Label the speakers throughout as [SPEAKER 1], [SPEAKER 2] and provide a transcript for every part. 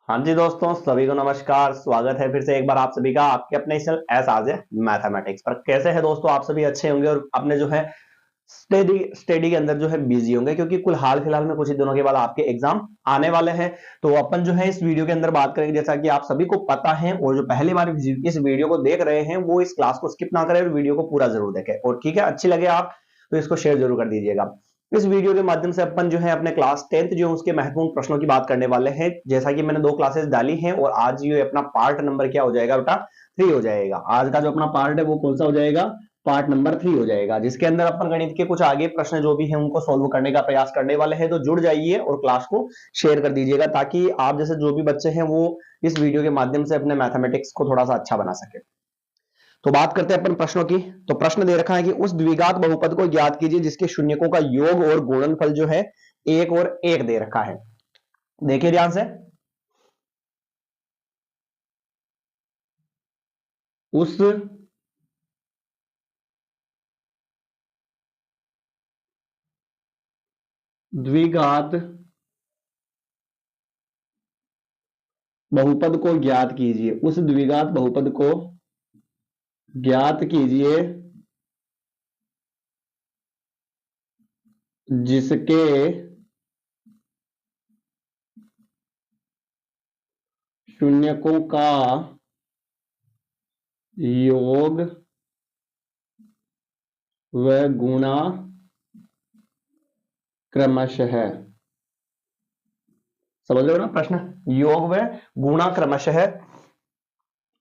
[SPEAKER 1] हाँ जी दोस्तों, सभी को नमस्कार। स्वागत है फिर से एक बार आप सभी का आपके अपने channel S R J mathematics पर। कैसे हैं दोस्तों? आप सभी अच्छे होंगे और अपने जो है स्टडी स्टडी के अंदर जो है बिजी होंगे, क्योंकि कुल हाल फिलहाल में कुछ ही दिनों के बाद आपके एग्जाम आने वाले हैं। तो अपन जो है इस वीडियो के अंदर बात करेंगे, जैसा कि आप सभी को पता है और जो पहली बार इस वीडियो को देख रहे हैं वो इस क्लास को स्किप ना करें और वीडियो को पूरा जरूर देखें। और ठीक है, अच्छी लगे आप तो इसको शेयर जरूर कर दीजिएगा। इस वीडियो के माध्यम से अपन जो है अपने क्लास 10th जो है उसके महत्वपूर्ण प्रश्नों की बात करने वाले हैं। जैसा कि मैंने 2 क्लासेस डाली हैं और आज ये अपना पार्ट नंबर क्या हो जाएगा बेटा? 3 हो जाएगा। आज का जो अपना पार्ट है वो कौन सा हो जाएगा? पार्ट नंबर 3 हो जाएगा, जिसके अंदर अपन गणित के कुछ आगे प्रश्न जो भी हैं उनको सोल्व करने का प्रयास करने वाले हैं। तो जुड़ जाइए और क्लास को शेयर कर दीजिएगा, ताकि आप जैसे जो भी बच्चे हैं वो इस वीडियो के माध्यम से अपने मैथमेटिक्स को थोड़ा सा अच्छा बना सके। तो बात करते हैं अपन प्रश्नों की। तो प्रश्न दे रखा है कि उस द्विघात बहुपद को ज्ञात कीजिए जिसके शून्यकों का योग और गुणनफल जो है 1 और 1 दे रखा है। देखिए ध्यान से, उस द्विघात बहुपद को ज्ञात कीजिए, उस द्विघात बहुपद को ज्ञात कीजिए जिसके शून्यकों का योग व गुणा क्रमशः है। समझ लो ना प्रश्न, योग व गुणा क्रमशः है।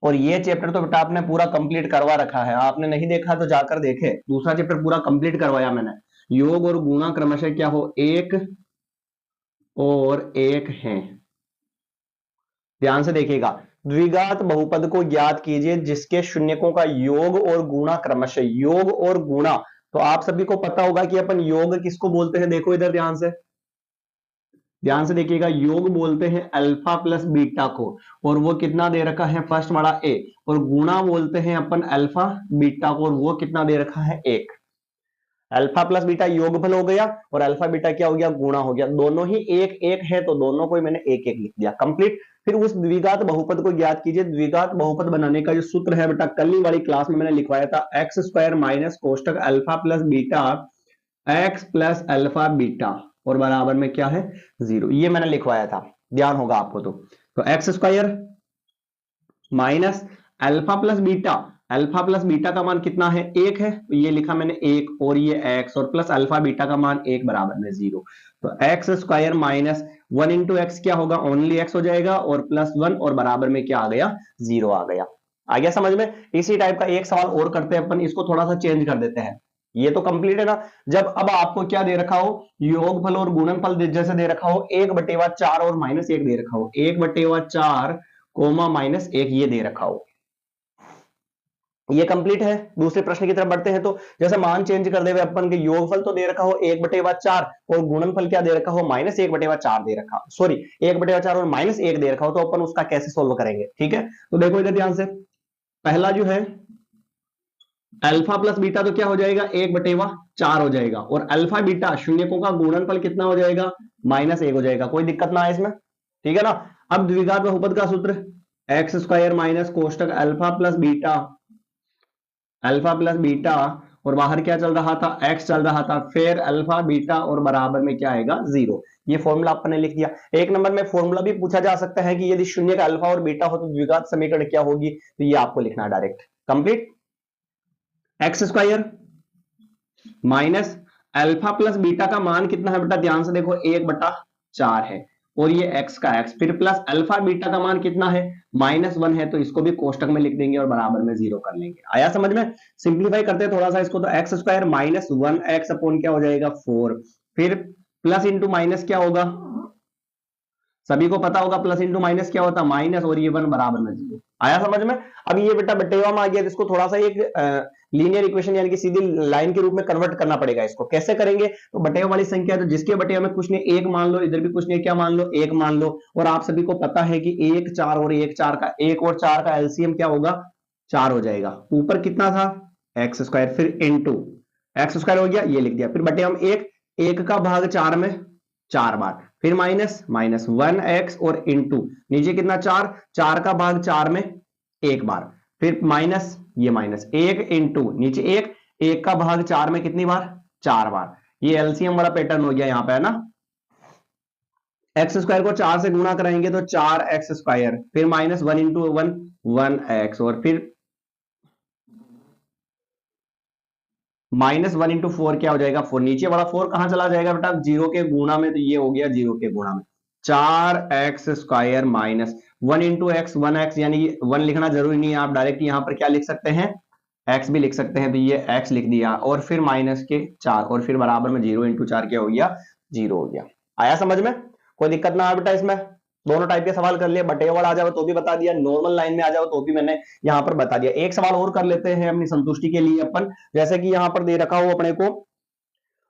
[SPEAKER 1] और ये चैप्टर तो बेटा आपने पूरा कंप्लीट करवा रखा है, आपने नहीं देखा तो जाकर देखे। दूसरा चैप्टर पूरा कंप्लीट करवाया मैंने। योग और गुणा क्रमशः क्या हो? 1 और 1 है। ध्यान से देखिएगा, द्विघात बहुपद को ज्ञात कीजिए जिसके शून्यकों का योग और गुणा क्रमशः। योग और गुणा, तो आप सभी को पता होगा कि अपन योग किसको बोलते हैं। देखो इधर ध्यान से, ध्यान से देखिएगा, योग बोलते हैं अल्फा प्लस बीटा को, और वो कितना दे रखा है? फर्स्ट वाला ए। और गुणा बोलते हैं अपन अल्फा बीटा को, और वो कितना दे रखा है? 1। अल्फा प्लस बीटा योगफल हो गया और अल्फा बीटा क्या हो गया? गुणा हो गया। दोनों ही 1 1 है तो दोनों को ही मैंने 1 1 लिख दिया, कंप्लीट। फिर उस द्विघात बहुपद को ज्ञात कीजिए। द्विघात बहुपद बनाने का जो सूत्र है बेटा, कल ही वाली क्लास में मैंने लिखवाया था, एक्स स्क्वायर माइनस कोष्टक alpha plus beta x plus alpha beta और बराबर में क्या है? 0। ये मैंने लिखवाया था, ध्यान होगा आपको। तो x square minus alpha plus beta, alpha plus beta का मान कितना है? 1 है, तो ये लिखा मैंने 1, और ये एक्स और प्लस अल्फा बीटा का मान 1 बराबर में 0। तो x square minus 1 into x क्या होगा? ओनली एक्स हो जाएगा, और प्लस 1 और बराबर में क्या आ गया? 0 आ गया। आ गया समझ में? इसी टाइप का एक सवाल और करते हैं अपन, इसको थोड़ा सा चेंज कर देते हैं। ये तो कंप्लीट है ना। जब अब आपको क्या दे रखा हो? योगफल और गुणनफल जैसे दे रखा हो, 1/4 और -1 दे रखा हो, 1/4 कोमा -1 ये दे रखा हो, ये कंप्लीट है। दूसरे प्रश्न की तरफ बढ़ते हैं। तो जैसे मान चेंज कर दे हुए अपन के, योगफल तो दे रखा हो 1/4 और गुणनफल क्या दे रखा हो? -1/4 दे रखा हो, सॉरी 1/4 और -1 दे रखा हो। तो अपन उसका कैसे सोल्व करेंगे? ठीक है, तो देखो इधर ध्यान से, पहला जो है अल्फा प्लस बीटा तो क्या हो जाएगा? 1/4 हो जाएगा, और अल्फा बीटा शून्यकों का गुणनफल कितना हो जाएगा? -1 हो जाएगा। कोई दिक्कत ना है इसमें, ठीक है ना। अब द्विघात बहुपद का सूत्र, एक्स स्क्वायर माइनस कोष्टक अल्फा प्लस बीटा और बाहर क्या चल रहा था? एक्स चल रहा था, फिर अल्फा बीटा और बराबर में क्या आएगा? 0। ये फॉर्मूला आपने लिख दिया। एक नंबर में फॉर्मूला भी पूछा जा सकता है कि यदि शून्य का अल्फा और बीटा हो तो द्विघात समीकरण क्या होगी, तो ये आपको लिखना है direct. Complete, x square minus alpha plus beta का मान कितना है बेटा? ध्यान से देखो, 1/4 है, और ये एक्स का एक्स, फिर प्लस अल्फा बीटा का मान कितना है? -1 है, तो इसको भी कोष्टक में लिख देंगे और बराबर में 0 कर लेंगे। आया समझ में? सिंप्लीफाई करते हैं थोड़ा सा इसको, तो x square minus 1x upon क्या हो जाएगा? 4। फिर प्लस इंटू माइनस क्या होगा? सभी को पता होगा प्लस इंटू माइनस क्या होता है? माइनस, और ये 1 बराबर में 0। आया समझ में? अब ये बेटा बटेवा में आ गया, इसको थोड़ा सा एक लीनियर इक्वेशन यानी कि सीधी लाइन के रूप में कन्वर्ट करना पड़ेगा। इसको कैसे करेंगे? तो बटेवा वाली संख्या है तो जिसके बटेवा में कुछ नहीं 1 मान लो, इधर भी कुछ नहीं, क्या मान लो? 1 मान लो। और आप सभी को पता है कि 1 4 और 1 4 का 1 और 4 का एलसीएम क्या होगा? 4 हो जाएगा। ऊपर कितना था? एक्स स्क्वायर, फिर इंटू एक्स स्क्वायर हो गया, ये लिख दिया। फिर बटेवा में 1 1 का भाग 4 में 4 बार, फिर माइनस माइनस 1x और इंटू नीचे कितना 4, 4 का भाग 4 में 1 बार, फिर माइनस ये माइनस 1 इंटू नीचे 1, 1 का भाग 4 में कितनी बार 4 बार। ये एलसीएम वाला पैटर्न हो गया यहां पे है ना। एक्स स्क्वायर को 4 से गुणा कराएंगे तो 4x स्क्वायर, फिर माइनस 1 इंटू 1 1x और फिर माइनस 1 इंटू 4 क्या हो जाएगा 4, नीचे वाला 4 कहां चला जाएगा बेटा 0 के गुणा में, तो ये हो गया 0 के गुणा में 4x square minus 1 into x 1x, यानी 1 लिखना जरूरी नहीं है, आप डायरेक्ट यहां पर क्या लिख सकते हैं x भी लिख सकते हैं, तो ये x लिख दिया और फिर माइनस के 4 और फिर बराबर में 0 इंटू 4 क्या हो गया 0 हो गया। आया समझ में, कोई दिक्कत ना आया बेटा इसमें। दोनों टाइप के सवाल कर लिए, बटेवाड़ आ जाओ तो भी बता दिया, नॉर्मल लाइन में आ जाओ तो भी मैंने यहां पर बता दिया। एक सवाल और कर लेते हैं अपनी संतुष्टि के लिए अपन, जैसे कि यहां पर दे रखा हो अपने को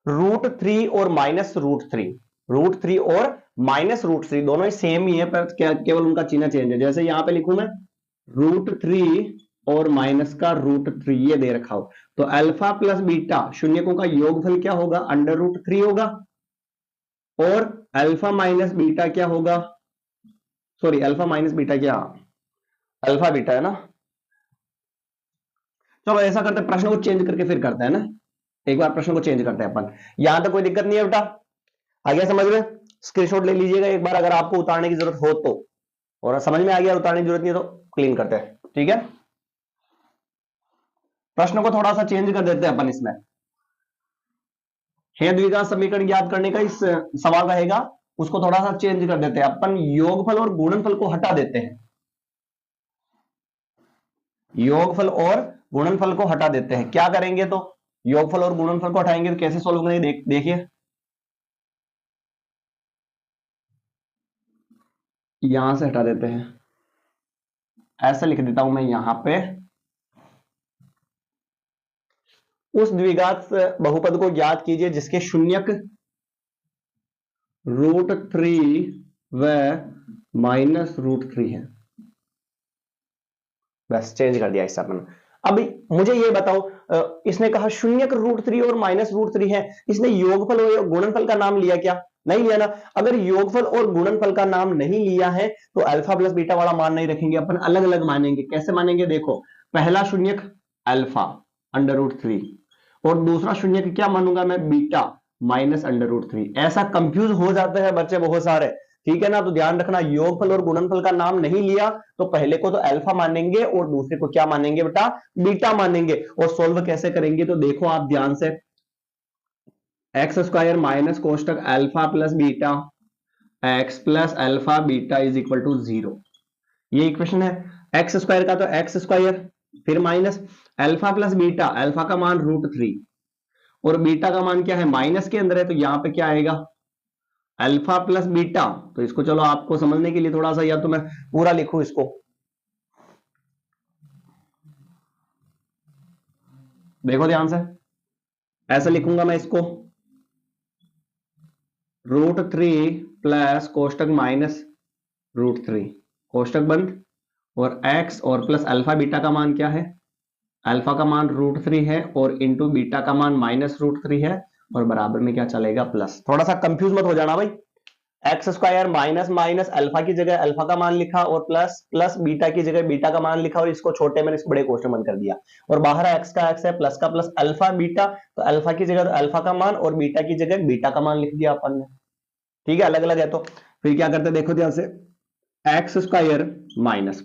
[SPEAKER 1] √3 और -√3, √3 और -√3 दोनों ही सेम ही है, पर केवल उनका चिन्ह चेंज है। जैसे यहां पे लिखूं मैं √3 और माइनस का √3 ये दे रखा हो, तो अल्फा प्लस बीटा शून्यकों का योगफल क्या होगा √3 होगा, और अल्फा माइनस बीटा क्या होगा, सॉरी अल्फा माइनस बीटा क्या, अल्फा बीटा है ना। चलो ऐसा करते हैं, प्रश्न को चेंज करके फिर करते हैं ना, एक बार प्रश्न को चेंज करते हैं अपन। यहां तक कोई दिक्कत नहीं है बेटा, आ गया समझ में, स्क्रीनशॉट ले लीजिएगा एक बार अगर आपको उतारने की जरूरत हो तो, और समझ में आ गया उतारने की जरूरत नहीं है तो क्लीन करते हैं, ठीक है। प्रश्न को थोड़ा सा चेंज कर देते हैं अपन इसमें, हे द्विघात समीकरण याद करने का इस सवाल रहेगा, उसको थोड़ा सा चेंज कर देते हैं अपन, योगफल और गुणनफल को हटा देते हैं, योगफल और गुणनफल को हटा देते हैं। क्या करेंगे तो योगफल और गुणनफल को हटाएंगे तो कैसे सॉल्व करेंगे, देखिए यहां से हटा देते हैं, ऐसे लिख देता हूं मैं यहां पे, उस द्विघात बहुपद को ज्ञात कीजिए जिसके शून्यक √3 व -√3 है। बस चेंज कर दिया इससे अपन। अब मुझे ये बताओ, इसने कहा शून्यक √3 और -√3 है, इसने योगफल और गुणनफल का नाम लिया क्या, नहीं लिया ना। अगर योगफल और गुणनफल का नाम नहीं लिया है तो अल्फा प्लस बीटा वाला मान नहीं रखेंगे अपन, अलग अलग मानेंगे। कैसे मानेंगे देखो, पहला शून्यक अल्फा √3 और दूसरा शून्यक क्या मानूंगा मैं बीटा -√3। ऐसा कंफ्यूज हो जाते हैं बच्चे बहुत सारे, ठीक है ना। तो ध्यान रखना, योगफल और गुणनफल का नाम नहीं लिया तो पहले को तो अल्फा मानेंगे और दूसरे को क्या मानेंगे बेटा बीटा मानेंगे। और सोल्व कैसे करेंगे तो देखो आप ध्यान से, एक्स स्क्वायर माइनस कोष्टक alpha plus beta x plus alpha beta is equal to 0, ये इक्वेशन है। एक्स स्क्वायर का तो एक्स स्क्वायर, फिर minus alpha plus beta, alpha का मान √3 और बीटा का मान क्या है माइनस के अंदर है, तो यहां पे क्या आएगा अल्फा प्लस बीटा। तो इसको चलो आपको समझने के लिए थोड़ा सा, या तो मैं पूरा लिखूं इसको, देखो ध्यान से, ऐसे लिखूंगा मैं इसको √3 प्लस कोष्टक माइनस √3 कोष्टक बंद, और x और प्लस अल्फा बीटा का मान क्या है, अल्फा का मान √3 है और इंटू बीटा का मान -√3 है, और बराबर में क्या चलेगा प्लस। थोड़ा सा कंफ्यूज मत हो जाना भाई, x square minus minus alpha की जगह अल्फा का मान लिखा और प्लस प्लस बीटा की जगह बीटा का मान लिखा, और इसको छोटे में इसको बड़े कोष्टक बंद कर दिया, और बाहर एक्स का एक्स है प्लस का प्लस अल्फा बीटा, तो अल्फा की जगह अल्फा का मान और बीटा की जगह बीटा का मान लिख दिया अपन ने, ठीक है, अलग अलग है। तो फिर क्या करते देखो ध्यान से, x square minus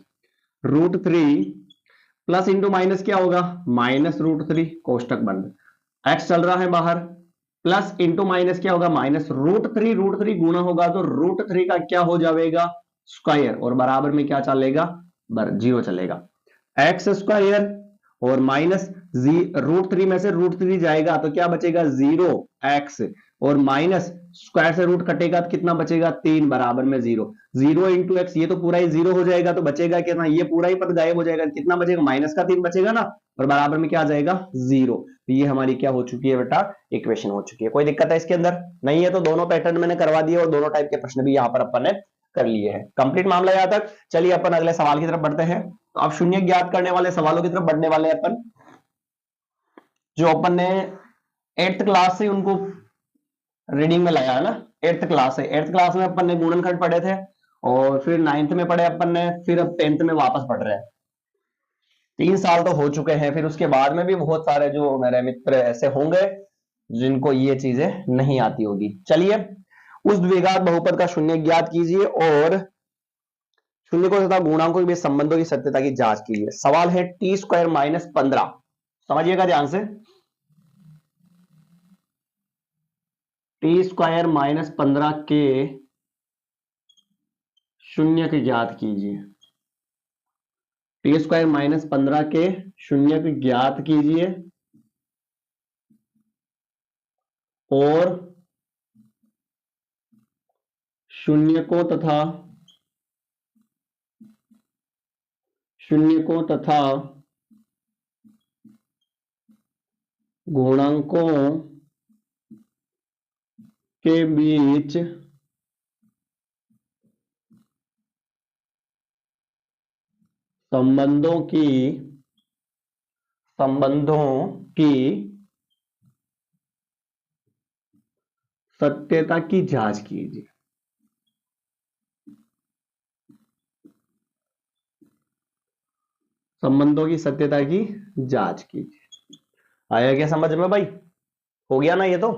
[SPEAKER 1] √3 plus into minus क्या होगा -√3 कोष्टक बंद, एक्स चल रहा है बाहर, प्लस इंटू माइनस क्या होगा -√3, √3 गुना होगा तो √3 का क्या हो जाएगा स्क्वायर, और बराबर में क्या चलेगा 0 चलेगा। एक्स स्क्वायर और माइनस √3 में से √3 जाएगा तो क्या बचेगा 0x, और माइनस स्क्वायर से रूट कटेगा तो कितना बचेगा 3 बराबर में 0, 0 इंटू एक्स, ये तो पूरा ही 0 हो जाएगा, तो बचेगा कितना, ये पूरा ही पद गायब हो जाएगा, कितना बचेगा माइनस का 3 बचेगा ना, और बराबर में क्या आ जाएगा 0। तो ये हमारी क्या हो चुकी है बेटा इक्वेशन हो चुकी है। कोई दिक्कत है इसके अंदर नहीं है, तो दोनों पैटर्न मैंने करवा दिए और दोनों टाइप के प्रश्न भी यहाँ पर अपन ने कर लिए हैं। कंप्लीट मामला यहाँ तक। चलिए अपन अगले सवाल की तरफ बढ़ते हैं। तो अब शून्य ज्ञात करने वाले सवालों की तरफ बढ़ने वाले हैं अपन, जो अपन ने 8th क्लास से उनको रीडिंग में लाया है ना, 8th क्लास है। 8th क्लास में अपन ने गुणनखंड पढ़े थे, और फिर 9th में पढ़े अपन ने, फिर अब 10th में वापस पढ़ रहे हैं। 3 साल तो हो चुके हैं। फिर उसके बाद में भी बहुत सारे जो मेरे मित्र ऐसे होंगे जिनको ये चीजें नहीं आती होगी। चलिए, उस द्विघात बहुपद का शून्य ज्ञात कीजिए और शून्यकों तथा गुणांकों के बीच संबंधों की सत्यता की जांच कीजिए। सवाल है t² - 15। समझिएगा ध्यान से। t² - 15 के शून्य के ज्ञात कीजिए। t² - 15 के शून्य के ज्ञात कीजिए और शून्यकों तथा गुणांकों के बीच संबंधों की सत्यता की जांच कीजिए। संबंधों की सत्यता की जांच कीजिए। आया क्या समझ में भाई? हो गया ना ये तो?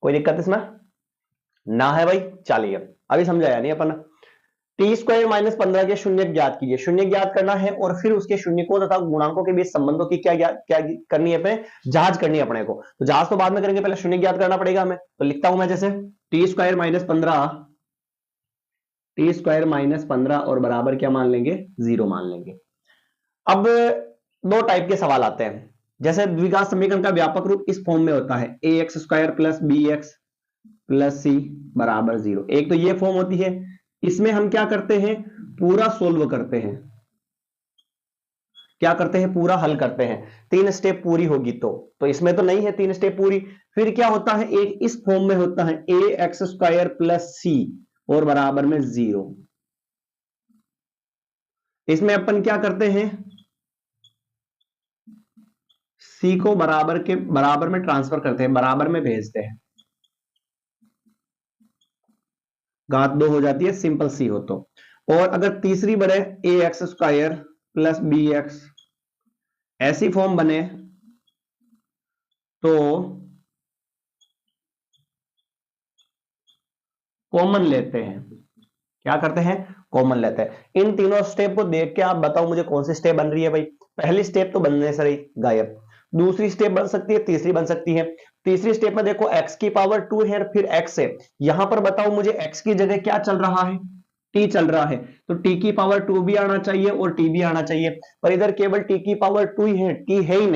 [SPEAKER 1] कोई दिक्कत इसमें ना है भाई? चलिए, अभी समझाया नहीं अपन। t² - 15 के शून्य ज्ञात कीजिए। शून्य ज्ञात करना है और फिर उसके शून्यकों तथा गुणांकों के बीच संबंधों की क्या करनी है? अपने जांच करनी है अपने को। तो जांच तो बाद में करेंगे, पहले शून्य ज्ञात करना पड़ेगा हमें। तो लिखता हूं मैं जैसे t² - 15 और बराबर क्या मान लेंगे? 0 मान लेंगे। अब दो टाइप के सवाल आते हैं। जैसे द्विघात समीकरण का व्यापक रूप इस फॉर्म में होता है ax² + bx + c = 0। एक तो ये फॉर्म होती है, इसमें हम क्या करते हैं? पूरा सोल्व करते हैं। क्या करते हैं? पूरा हल करते हैं। 3 स्टेप पूरी होगी तो इसमें तो नहीं है 3 स्टेप पूरी। फिर क्या होता है? एक इस फॉर्म में होता है ax² + c और बराबर में 0। इसमें अपन क्या करते हैं? c को बराबर में ट्रांसफर करते हैं, बराबर में भेजते हैं। घात 2 हो जाती है, सिंपल सी हो तो। और अगर तीसरी बने ax² + bx, ऐसी फॉर्म बने तो कॉमन लेते हैं। क्या करते हैं? कॉमन लेते हैं। इन तीनों स्टेप को देख के आप बताओ मुझे कौन सी स्टेप बन रही है भाई? पहली स्टेप तो बनने से रही गायब। दूसरी स्टेप बन सकती है, तीसरी बन सकती है। तीसरी स्टेप में देखो x की पावर 2 है, फिर x है। यहां पर बताओ मुझे x की जगह क्या चल रहा है? t चल रहा है, तो t की पावर 2 भी आना चाहिए और t भी आना चाहिए। पर इधर केवल t की पावर 2 ही है, t है ही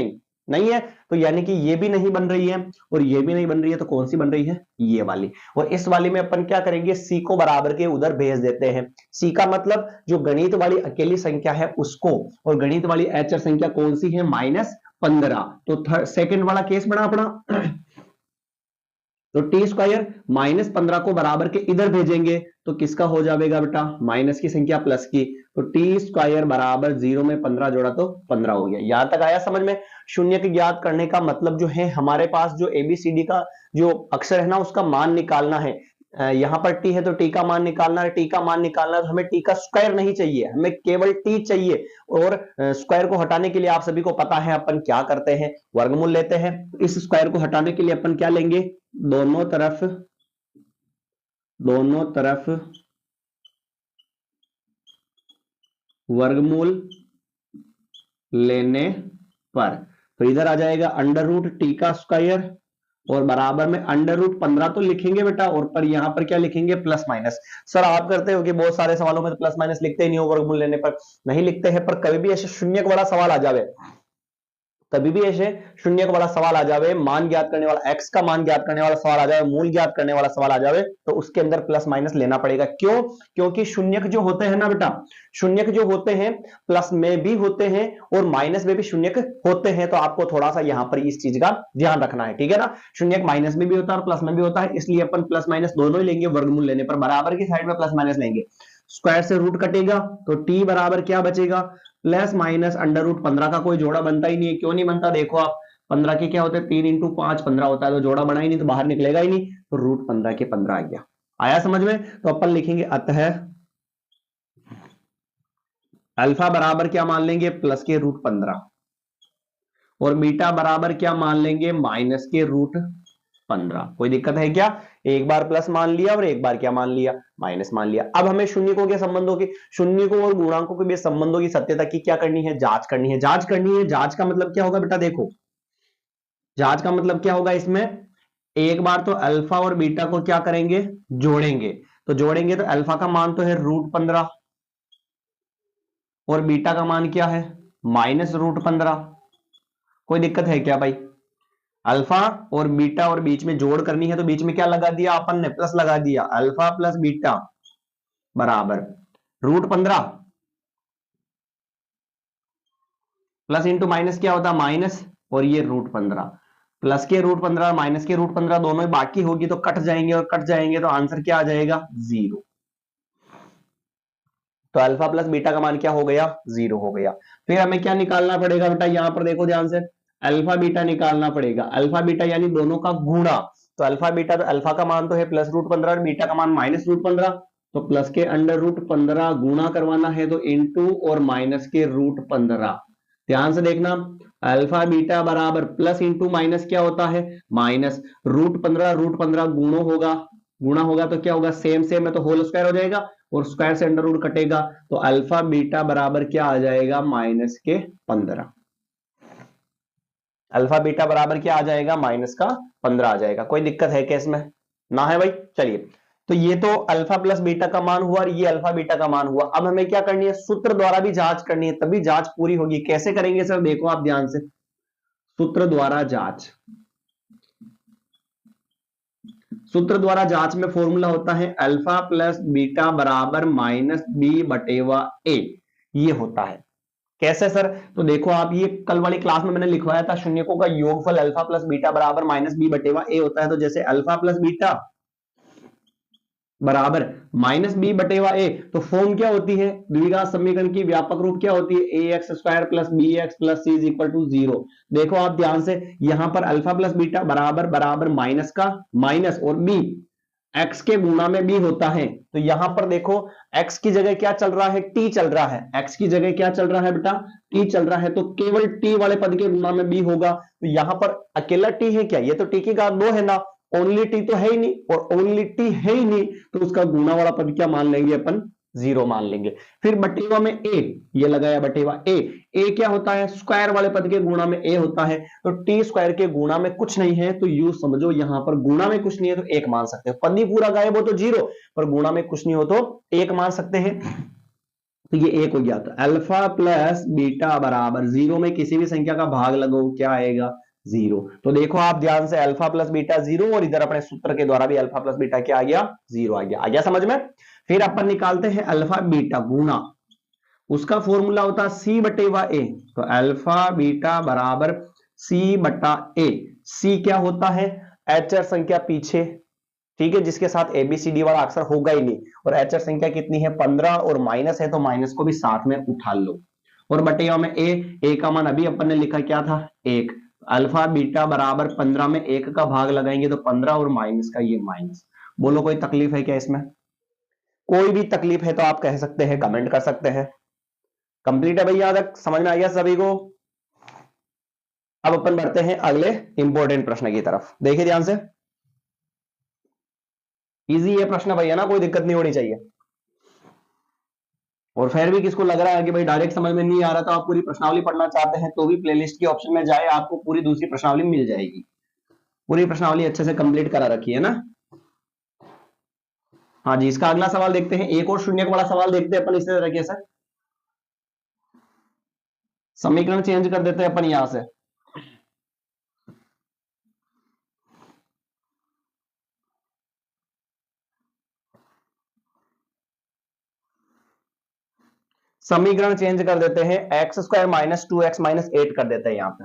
[SPEAKER 1] नहीं है। तो यानी कि ये भी नहीं बन रही है और ये भी नहीं बन रही है। तो कौन सी बन रही है? ये वाली। और इस वाली में अपन क्या करेंगे? c को बराबर के उधर भेज देते हैं। c का मतलब जो गणित वाली अकेली संख्या है उसको, और गणित वाली अचर संख्या कौन सी है? -15। तो सेकंड वाला केस बना अपना। तो t² - 15 को बराबर के इधर भेजेंगे तो किसका हो जाएगा बेटा? माइनस की संख्या प्लस की। तो t² बराबर 0 में 15 जोड़ा तो 15 हो गया। यहां तक आया समझ में? शून्य की ज्ञात करने का मतलब जो है, हमारे पास जो ABCD का जो अक्षर है ना, उसका मान निकालना है। यहां पर t है तो t का मान निकालना है। t का मान निकालना है तो हमें t का स्क्वायर नहीं चाहिए, हमें केवल t चाहिए। और स्क्वायर को हटाने के लिए आप सभी को पता है अपन क्या करते हैं? वर्गमूल लेते हैं। इस स्क्वायर को हटाने के लिए अपन क्या लेंगे? दोनों तरफ वर्गमूल लेने पर तो इधर आ जाएगा √t का स्क्वायर और बराबर में √15 तो लिखेंगे बेटा, और पर यहां पर क्या लिखेंगे? Plus minus. सर आप करते हो कि बहुत सारे सवालों में तो प्लस माइनस लिखते ही नहीं हो, वर्गमूल लेने पर नहीं लिखते हैं। पर कभी भी ऐसे शून्य वाला सवाल आ जावे, कभी भी ऐसे शून्य का बड़ा सवाल आ जावे, मान ज्ञात करने वाला, x का मान ज्ञात करने वाला सवाल आ जाए, मूल ज्ञात करने वाला सवाल आ जावे, तो उसके अंदर प्लस माइनस लेना पड़ेगा। क्यों? क्योंकि शून्यक जो होते हैं ना बेटा, शून्यक जो होते हैं प्लस में भी होते हैं और माइनस में भी शून्यक होते हैं। तो आपको थोड़ा सा यहां पर इस चीज का ध्यान रखना है, ठीक है ना? शून्यक माइनस में भी होता है और प्लस में भी होता है, इसलिए अपन प्लस माइनस दोनों ही लेंगे। वर्गमूल लेने पर बराबर की साइड में प्लस माइनस लेंगे। स्क्वायर से रूट कटेगा तो t बराबर क्या बचेगा? प्लस माइनस √15 का कोई जोड़ा बनता ही नहीं है। क्यों नहीं बनता? देखो आप, 15 के क्या होते हैं? 3 × 5 15 होता है, तो जोड़ा बना ही नहीं तो बाहर निकलेगा ही नहीं। √15 के 15 आ गया। आया समझ में? तो अपन लिखेंगे अतः अल्फा बराबर क्या मान लेंगे, प्लस के √15, और बीटा बराबर क्या मान लेंगे, माइनस के √15। कोई दिक्कत है क्या? एक बार प्लस मान लिया और एक बार क्या मान लिया, माइनस मान लिया। अब हमें शून्यकों के संबंधों की, शून्यकों और गुणांकों के बीच संबंधों की सत्यता की क्या करनी है, जांच करनी है। जांच करनी है, जांच का मतलब क्या होगा बेटा, देखो जांच का मतलब क्या होगा, इसमें एक बार तो अल्फा और बीटा को क्या करेंगे, जोड़ेंगे। तो जोड़ेंगे तो अल्फा का मान तो है √15 और बीटा का मान क्या है, माइनस √15। कोई दिक्कत है क्या भाई? अल्फा और बीटा और बीच में जोड़ करनी है तो बीच में क्या लगा दिया अपन ने, प्लस लगा दिया। अल्फा प्लस बीटा बराबर √15 प्लस इंटू माइनस क्या होता है, माइनस, और ये √15। प्लस के √15 माइनस के √15 दोनों ही बाकी होगी तो कट जाएंगे, और कट जाएंगे तो आंसर क्या आ जाएगा, 0। तो अल्फा प्लस बीटा का मान क्या हो गया, 0 हो गया। फिर हमें क्या निकालना पड़ेगा बेटा, यहां पर देखो ध्यान से, अल्फा बीटा निकालना पड़ेगा। अल्फा बीटा यानी दोनों का गुणा। तो अल्फा बीटा, तो अल्फा का मान तो है प्लस √15 और बीटा का मान माइनस √15। तो प्लस के अंडर √15 गुणा करवाना है तो इंटू और माइनस के √15। ध्यान से देखना, अल्फा बीटा बराबर प्लस इंटू माइनस क्या होता है, माइनस। √15 गुणा होगा तो क्या होगा, सेम सेम है तो होल स्क्वायर हो जाएगा, और स्क्वायर से अंडर रूट कटेगा तो अल्फा बीटा बराबर क्या आ जाएगा, माइनस के 15। अल्फा बीटा बराबर क्या आ जाएगा, माइनस का 15 आ जाएगा। कोई दिक्कत है क्या इसमें? ना है भाई। चलिए, तो ये तो अल्फा प्लस बीटा का मान हुआ और ये अल्फा बीटा का मान हुआ। अब हमें क्या करनी है, सूत्र द्वारा भी जांच करनी है, तभी जांच पूरी होगी। कैसे करेंगे सर, देखो आप ध्यान से, सूत्र द्वारा जांच। सूत्र द्वारा जांच में फॉर्मूला होता है अल्फा प्लस बीटा बराबर माइनस बी बटेवा ए, ये होता है। कैसे सर? तो देखो आप, ये कल वाली क्लास में मैंने लिखवाया था, शून्यकों का योगफल अल्फा प्लस बीटा बराबर माइनस बी बटेवा ए होता है। तो जैसे अल्फा प्लस बीटा बराबर माइनस बी बटेवा ए, तो फॉर्म क्या होती है, द्विघात समीकरण की व्यापक रूप क्या होती है, a x square plus b x plus c is equal to 0। देखो आप ध्यान से, यहां पर अल्फा प्लस बीटा बराबर बराबर माइनस का माइनस और बी एक्स के गुणा में बी होता है। तो यहां पर देखो एक्स की जगह क्या चल रहा है, टी चल रहा है। एक्स की जगह क्या चल रहा है बेटा, टी चल रहा है, तो केवल टी वाले पद के गुणा में बी होगा। तो यहां पर अकेला टी है क्या, ये तो टी की घात 2 है ना, ओनली टी तो है ही नहीं, और ओनली टी है ही नहीं तो उसका गुणा वाला पद क्या मान लेंगे अपन, 0 मान लेंगे। फिर बटेवा में ए, ये लगाया बटेवा ए, ए क्या होता है, स्क्वायर वाले पद के गुणा में ए होता है। तो टी स्क्वायर के गुणा में कुछ नहीं है तो यू समझो, यहां पर गुणा में कुछ नहीं है तो 1 मान सकते हो। पद ही पूरा गायब हो तो 0, पर गुणा में कुछ नहीं हो तो 1 मान सकते हैं। तो ये 1 हो गया। तो अल्फा प्लस बीटा बराबर 0 में किसी भी संख्या का भाग लगाओ क्या आएगा, 0। तो देखो आप ध्यान से, अल्फा प्लस बीटा 0, और इधर अपने सूत्र के द्वारा भी अल्फा प्लस बीटा क्या आ गया, 0 आ गया। आ गया समझ में? फिर अपन निकालते हैं अल्फा बीटा गुना, उसका फॉर्मूला होता है सी बटेवा ए। तो अल्फा बीटा बराबर सी बटा ए। सी क्या होता है, एचर संख्या पीछे, ठीक है, जिसके साथ एबीसीडी वाला अक्षर होगा ही नहीं, और एचर संख्या कितनी है, 15, और माइनस है तो माइनस को भी साथ में उठा लो, और बटेवा में ए का मान अभी अपन ने लिखा क्या था, 1। अल्फा बीटा बराबर 15 में 1 का भाग लगाएंगे तो 15, और माइनस का ये माइनस। बोलो कोई तकलीफ है क्या इसमें? कोई भी तकलीफ है तो आप कह सकते हैं, कमेंट कर सकते हैं। कंप्लीट है भैया, तक समझ में आ गया सभी को? अब अपन बढ़ते हैं अगले इंपॉर्टेंट प्रश्न की तरफ। देखिए ध्यान से, इजी है प्रश्न भैया ना, कोई दिक्कत नहीं होनी चाहिए। और फिर भी किसको लग रहा है कि भाई डायरेक्ट समझ में नहीं आ रहा, तो आप पूरी प्रश्नावली पढ़ना चाहते हैं तो भी प्लेलिस्ट के ऑप्शन में जाए, आपको पूरी दूसरी प्रश्नावली मिल जाएगी। पूरी प्रश्नावली अच्छे से कंप्लीट करा रखी है ना। हाँ जी, इसका अगला सवाल देखते हैं, एक और शून्य वाला सवाल देखते हैं अपन इस तरीके से। समीकरण चेंज कर देते हैं अपन यहां से। समीकरण चेंज कर देते हैं, x square minus 2x minus 8 कर देते हैं यहां पे,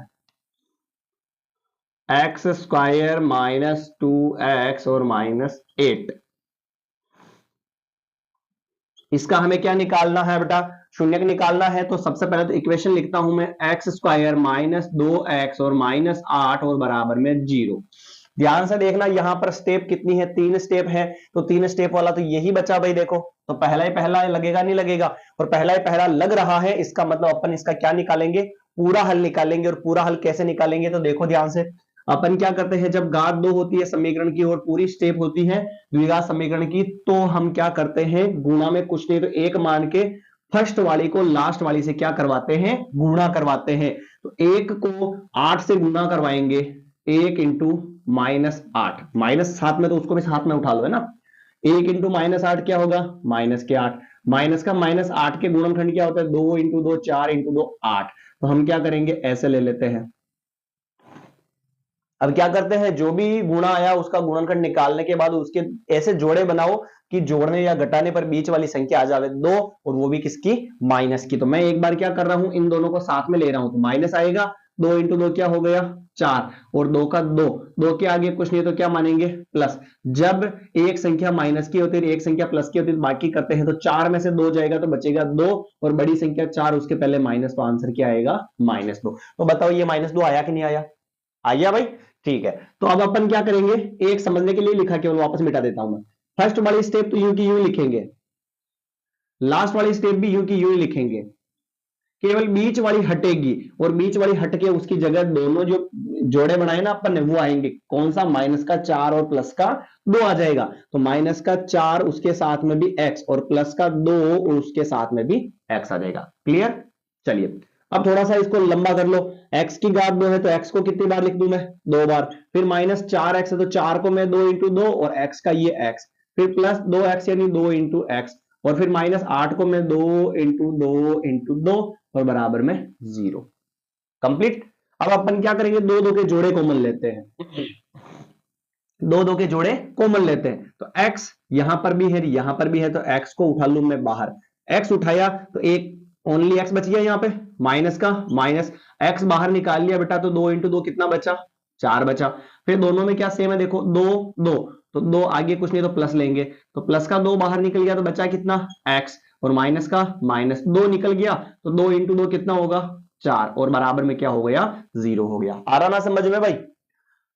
[SPEAKER 1] एक्स स्क्वायर माइनस 2x और माइनस 8। इसका हमें क्या निकालना है बेटा, शून्य निकालना है। तो सबसे पहले तो इक्वेशन लिखता हूं मैं, एक्स स्क्वायर माइनस 2x और माइनस 8 और बराबर में 0। ध्यान से देखना, यहां पर स्टेप कितनी है, 3 स्टेप है, तो 3 स्टेप वाला तो यही बचा भाई। देखो तो पहला ही पहला लगेगा, नहीं लगेगा, और पहला ही पहला लग रहा है, इसका मतलब अपन इसका क्या निकालेंगे, पूरा हल निकालेंगे। और पूरा हल कैसे निकालेंगे, तो देखो ध्यान से, अपन क्या करते हैं, जब घात 2 होती है समीकरण की और पूरी स्टेप होती है द्विघात समीकरण की, तो हम क्या करते हैं, गुणा में कुछ नहीं तो एक मान के फर्स्ट वाली को लास्ट वाली से क्या करवाते हैं, गुणा करवाते हैं। तो एक को 8 से गुणा करवाएंगे, 1 इंटू -8, -7 में तो उसको भी साथ में उठा लो है ना, 1 इंटू -8 क्या होगा, -8, माइनस का -8 के गुणनखंड क्या होता है, 2 इंटू 2 4 इंटू 2 8। तो हम क्या करेंगे, ऐसे ले लेते हैं। अब क्या करते हैं, जो भी गुणा आया उसका गुणनखंड निकालने के बाद उसके ऐसे जोड़े बनाओ कि जोड़ने या घटाने पर बीच वाली संख्या आ जाए 2, और वो भी किसकी, माइनस की। तो मैं एक बार क्या कर रहा हूं, इन दोनों को साथ में ले रहा हूं, तो माइनस आएगा, 2 इंटू 2 क्या हो गया, 4, और 2 का 2, 2 के आगे कुछ नहीं तो क्या मानेंगे, प्लस। जब एक संख्या माइनस की होती है, एक संख्या प्लस की होती है, बाकी करते हैं, तो 4 में से 2 जाएगा तो बचेगा 2, और बड़ी संख्या 4 उसके पहले माइनस, तो आंसर क्या आएगा, -2। तो बताओ ये -2 आया कि नहीं आया, आया भाई, ठीक है। तो अब अपन क्या करेंगे, एक समझने के लिए लिखा, केवल वापस मिटा देता हूं मैं। फर्स्ट वाली स्टेप तो यूं की यूं लिखेंगे, लास्ट वाली स्टेप भी यूं की यूं ही लिखेंगे, केवल बीच वाली हटेगी, और बीच वाली हट के उसकी जगह दोनों जो जोड़े बनाए ना अपन ने वो आएंगे, कौन सा, -4 और +2 आ जाएगा। तो -4 उसके साथ में भी x, और +2 और उसके साथ में भी x आ जाएगा। क्लियर, चलिए अब थोड़ा सा इसको लंबा कर लो। x की घात 2 है तो x को कितनी बार लिख दूं मैं, 2 बार। फिर -4x है तो 4 को मैं 2 इंटू 2, और x का ये x, फिर +2x यानी 2 इंटू x, और फिर -8 को मैं 2 इंटू 2 इंटू 2, और बराबर में 0। कंप्लीट। अब अपन क्या करेंगे, 2 2 के जोड़े कॉमन लेते हैं, 2 2 के जोड़े कॉमन लेते हैं। तो x यहां पर भी है, यहां पर भी है, तो x को उठा लूं मैं बाहर, x उठाया तो एक ओनली x बच गया, यहाँ पे माइनस का माइनस, x बाहर निकाल लिया बेटा, तो 2 इंटू 2 कितना बचा, 4 बचा। फिर दोनों में क्या सेम है, देखो 2 2, तो 2 आगे कुछ नहीं तो प्लस लेंगे, तो प्लस का 2 बाहर निकल गया तो बचा कितना, x, और माइनस का -2 निकल गया, तो 2 इंटू 2 कितना होगा, 4, और बराबर में क्या हो गया, 0 हो गया। आ रहा ना समझ में भाई,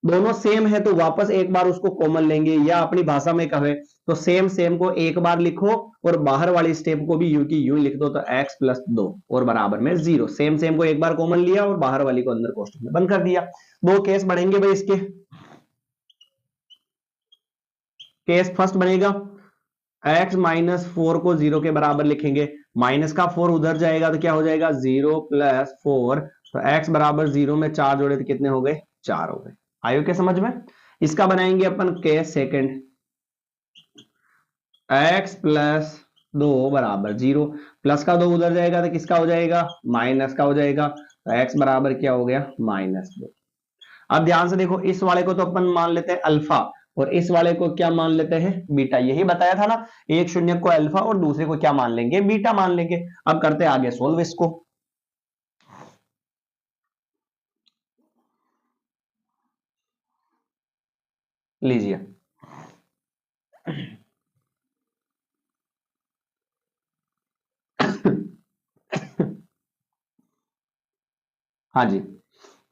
[SPEAKER 1] दोनों सेम है तो वापस एक बार उसको कॉमन लेंगे, या अपनी भाषा में कहे तो सेम सेम को एक बार लिखो, और बाहर वाली स्टेप को भी यूं की यूं लिख दो, तो x + 2 और बराबर में 0। सेम सेम को एक बार कॉमन लिया और बाहर वाली को अंदर कोष्टक में बंद कर दिया। 2 केस बढ़ेंगे भाई इसके। केस फर्स्ट बनेगा, x -4 को 0 के बराबर लिखेंगे, माइनस का 4 उधर जाएगा तो क्या हो जाएगा, 0 + 4, तो x बराबर 0 में 4 जोड़े तो कितने हो गए, 4 हो गए। आयो क्या समझ में। इसका बनाएंगे अपन केस सेकंड, x + 2 बराबर 0, प्लस का 2 उधर जाएगा तो किसका हो जाएगा, माइनस का हो जाएगा, तो x बराबर क्या हो गया, -2। अब ध्यान से देखो, इस वाले को तो अपन मान लेते हैं अल्फा, और इस वाले को क्या मान लेते हैं, बीटा। यही बताया था ना, एक शून्य को अल्फा और दूसरे को क्या मान लेंगे, बीटा मान लेंगे। अब करते हैं आगे सोल्व इसको। लीजिए हाँ जी,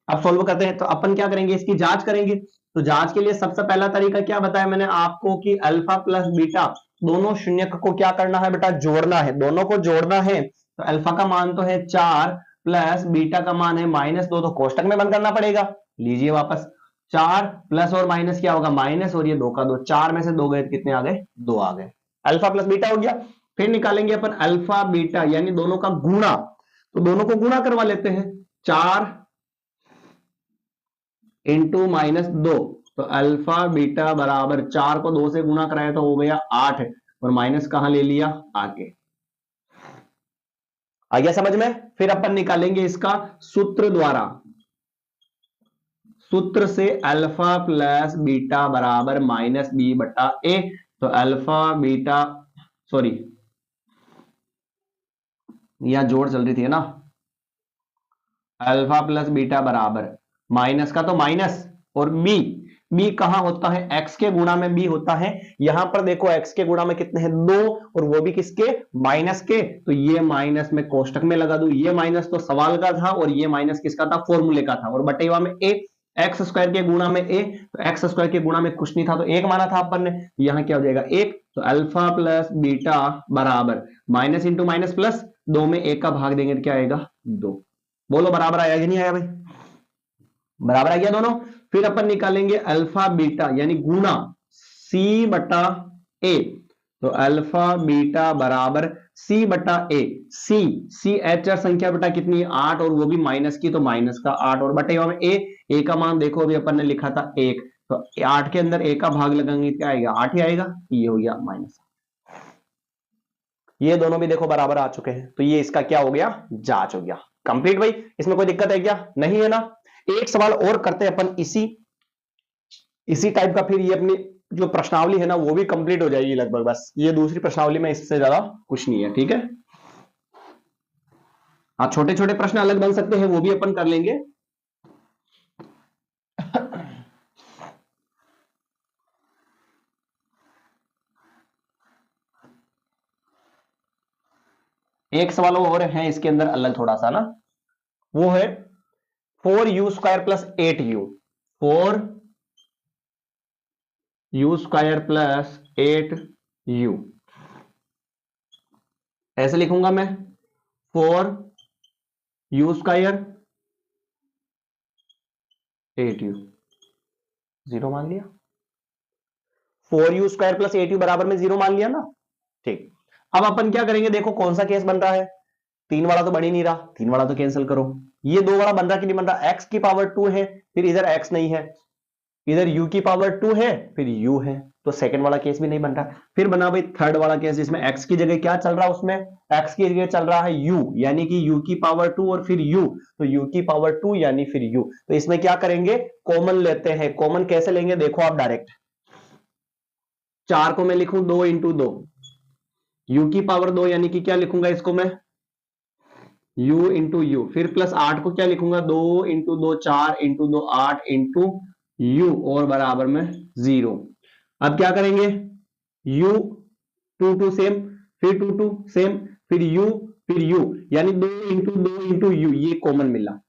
[SPEAKER 1] अब सोल्व करते हैं। तो अपन क्या करेंगे, इसकी जांच करेंगे। तो जांच के लिए सबसे पहला तरीका क्या बताया मैंने आपको, कि अल्फा प्लस बीटा दोनों शून्यक को क्या करना है बेटा, जोड़ना है, दोनों को जोड़ना है। तो अल्फा का मान तो है 4 प्लस बीटा का मान है -2, तो कोष्टक में बंद करना पड़ेगा। लीजिए वापस, 4 प्लस और माइनस क्या होगा, माइनस, और ये 2 का 2, 4 में से 2 गए तो कितने आ गए, 2 आ गए। अल्फा प्लस बीटा हो गया। फिर निकालेंगे अपन अल्फा बीटा, यानी दोनों का गुणा। तो दोनों को गुणा करवा लेते हैं, 4 इंटू -2, तो अल्फा बीटा बराबर 4 को 2 से गुणा कराया तो हो गया 8, और माइनस कहां ले लिया, आगे। आ गया समझ में। फिर अपन निकालेंगे इसका सूत्र द्वारा, सूत्र से अल्फा प्लस बीटा बराबर -b/a। तो अल्फा बीटा, सॉरी यहां जोड़ चल रही थी ना, अल्फा प्लस बीटा बराबर माइनस का तो माइनस, और बी कहां होता है, x के गुणा में b होता है। यहां पर देखो x के गुणा में कितने हैं, 2, और वो भी किसके, माइनस के। तो ये माइनस में कोष्टक में लगा दूं, ये माइनस तो सवाल का था, और ये माइनस किसका था, फॉर्मूले का था, और बटेवा में a। एक्स स्क्वायर के गुणा में ए, तो एक्स स्क्वायर के गुणा में कुछ नहीं था तो एक माना था अपन ने, यहां क्या हो जाएगा एक, तो अल्फा प्लस बीटा बराबर माइनस इंटू माइनस प्लस, दो में एक का भाग देंगे तो क्या आएगा दो। बोलो बराबर आया कि नहीं आया भाई, बराबर आ गया दोनों। फिर अपन निकालेंगे अल्फा बीटा यानी गुणा सी बटा ए, तो अल्फा बीटा बराबर सी बटा ए, सी सी एच संख्या बेटा कितनी 8 और वो भी माइनस की, तो माइनस का 8 और बटे में ए का मान देखो अभी अपन ने लिखा था 1, तो 8 के अंदर ए का भाग लगाएंगे क्या आएगा 8 ही आएगा, ये हो गया माइनस। ये दोनों भी देखो बराबर आ चुके हैं, तो ये इसका क्या हो गया जांच हो गया कंप्लीट। भाई इसमें कोई दिक्कत है क्या, नहीं है ना। एक सवाल और करते हैं अपन इसी टाइप का, फिर ये अपनी जो प्रश्नावली है ना वो भी कंप्लीट हो जाएगी लगभग, बस ये दूसरी प्रश्नावली में इससे ज्यादा कुछ नहीं है, ठीक है। हाँ छोटे छोटे प्रश्न अलग बन सकते हैं, वो भी अपन कर लेंगे। एक सवाल और है इसके अंदर अलग थोड़ा सा ना, वो है 4u square plus 8u, 4u square plus 8u, ऐसे लिखूंगा मैं 4u स्क्वायर 8u, जीरो मान लिया, 4u स्क्वायर प्लस 8u बराबर में जीरो मान लिया ना, ठीक। अब अपन क्या करेंगे, देखो कौन सा केस बन रहा है, 3 वाला तो बन ही नहीं रहा, 3 वाला तो कैंसिल करो, ये 2 वाला बन रहा कि नहीं बन रहा, x की पावर 2 है, फिर इधर x नहीं है, इधर u की पावर 2 है, फिर u है, तो सेकंड वाला केस भी नहीं बन रहा। फिर बना भाई थर्ड वाला केस, जिसमें x की जगह क्या चल रहा है, उसमें x की जगह चल रहा है u, यानी कि u की पावर 2 और फिर u, तो u की पावर 2 यानी फिर u, तो इसमें क्या करेंगे कॉमन लेते हैं। कॉमन कैसे लेंगे देखो आप डायरेक्ट, 4 को मैं लिखूं 2 इंटू 2, u की पावर 2 यानी कि क्या लिखूंगा इसको मैं u इंटू यू, फिर प्लस 8 को क्या लिखूंगा 2 इंटू 2 4 इंटू 2 8 इंटू यू और बराबर में 0। अब क्या करेंगे u 2 2 सेम, फिर 2 2 सेम, फिर u यानी 2 इंटू यू, ये कॉमन मिला,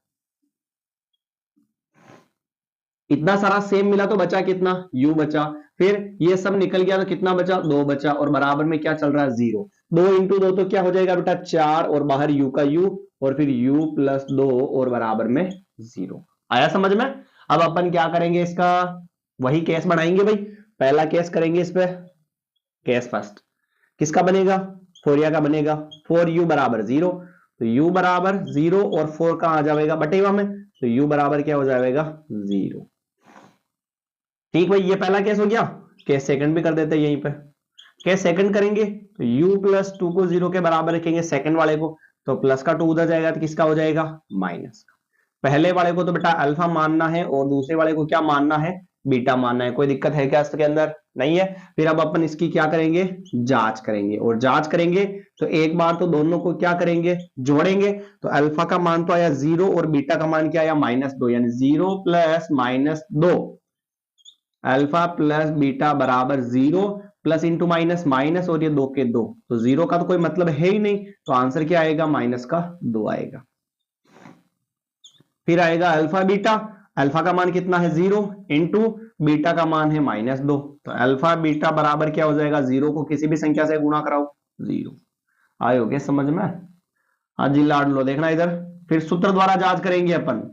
[SPEAKER 1] इतना सारा सेम मिला तो बचा कितना u बचा, फिर ये सब निकल गया तो कितना बचा 2 बचा और बराबर में क्या चल रहा है 0। 2 इंटू 2 तो क्या हो जाएगा बेटा 4 और बाहर u का u और फिर u प्लस 2 और बराबर में 0। आया समझ में। अब अपन क्या करेंगे, इसका वही केस बनाएंगे भाई, पहला केस करेंगे इस पे, केस फर्स्ट किसका बनेगा फोरिया का बनेगा, 4u बराबर 0, तो u बराबर 0 और 4 कहां आ जाएगा बटेवा में, तो u बराबर क्या हो जाएगा 0। ठीक भाई ये पहला केस हो गया। केस सेकंड भी कर देते हैं यहीं पे, केस सेकंड करेंगे तो u प्लस 2 को 0 के बराबर रखेंगे सेकंड वाले को, तो प्लस का 2 उधर जाएगा तो किसका हो जाएगा माइनस का। पहले वाले को तो बेटा अल्फा मानना है और दूसरे वाले को क्या मानना है बीटा मानना है। कोई दिक्कत है क्या इसके अंदर, नहीं है। फिर अब अपन इसकी क्या करेंगे जांच करेंगे, और जांच करेंगे तो एक बार तो दोनों को क्या करेंगे जोड़ेंगे, तो अल्फा का मान तो आया 0 और बीटा का मान क्या आया -2, यानी 0 प्लस -2, अल्फा प्लस बीटा बराबर 0 प्लस इंटू माइनस माइनस और ये 2 के 2, तो 0 का तो कोई मतलब है ही नहीं, तो आंसर क्या आएगा -2 आएगा। फिर आएगा अल्फा बीटा, अल्फा का मान कितना है 0 इंटू बीटा का मान है -2, तो अल्फा बीटा बराबर क्या हो जाएगा 0 को किसी भी संख्या से गुणा कराओ 0। आए क्या समझ में, हाँ जी लाड लो देखना इधर। फिर सूत्र द्वारा जांच करेंगे अपन,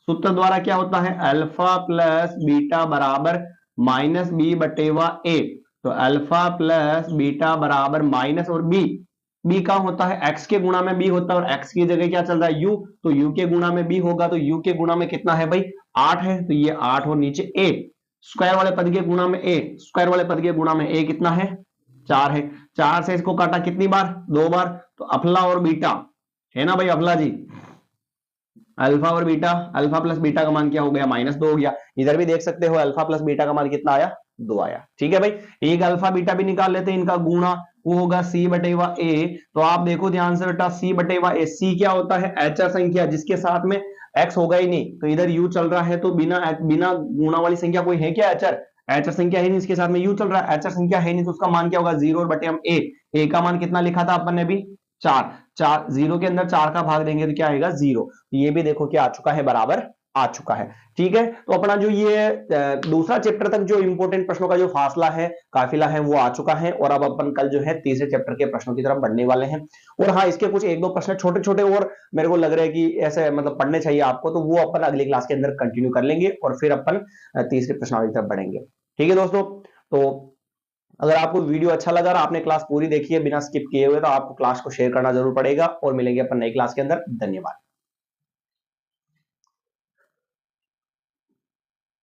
[SPEAKER 1] सूत्र द्वारा क्या होता है अल्फा प्लस बीटा बराबर -b बटेवा a, तो अल्फा प्लस बीटा बराबर माइनस और b का होता है x के गुणा में b होता है और x की जगह क्या चल रहा है u, तो u के गुणा में b होगा, तो u के गुणा में कितना है भाई 8 है, तो ये 8 और नीचे a स्क्वायर वाले पद के गुणा में a, स्क्वायर वाले पद के गुणा में a कितना है 4 है, 4 से इसको काटा कितनी बार 2 बार, तो अफला और बीटा है ना भाई अफला जी, अल्फा और बीटा, अल्फा प्लस बीटा का मान क्या हो गया -2 हो गया। इधर भी देख सकते हो अल्फा प्लस बीटा का मान कितना आया 2 आया। ठीक है भाई, एक अल्फा बीटा भी निकाल लेते हैं, इनका गुणा वो होगा c बटेवा a, तो आप देखो ध्यान से बेटा c बटेवा a, c क्या होता है एचर संख्या जिसके साथ में x होगा ही नहीं, तो इधर u चल रहा है, तो बिना गुणा वाली संख्या कोई है क्या एचर संख्या है नहीं, इसके साथ में u चल रहा है, एचर संख्या है नहीं, तो उसका मान क्या होगा 0 और बटे हम a का मान कितना लिखा था अपन ने भी 4, 0 के अंदर 4 का भाग देंगे तो क्या आएगा 0, ये भी देखो क्या आ चुका है बराबर आ चुका है। ठीक है, तो अपना जो ये दूसरा चैप्टर तक जो इंपॉर्टेंट प्रश्नों का जो फासला है, काफिला है, वो आ चुका है और अब अपन कल जो है तीसरे चैप्टर के प्रश्नों की तरफ बढ़ने वाले हैं। और हाँ, इसके कुछ एक दो प्रश्न छोटे छोटे और मेरे को लग रहा है कि ऐसे मतलब पढ़ने चाहिए आपको, तो वो अपन अगली क्लास के अंदर कंटिन्यू कर लेंगे और फिर अपन तीसरे प्रश्नावली की तरफ बढ़ेंगे। ठीक है दोस्तों, तो अगर आपको वीडियो अच्छा लगा और आपने क्लास पूरी देखी है बिना स्किप किए हुए, तो आपको क्लास को शेयर करना जरूर पड़ेगा और मिलेंगे अपन नई क्लास के अंदर। धन्यवाद।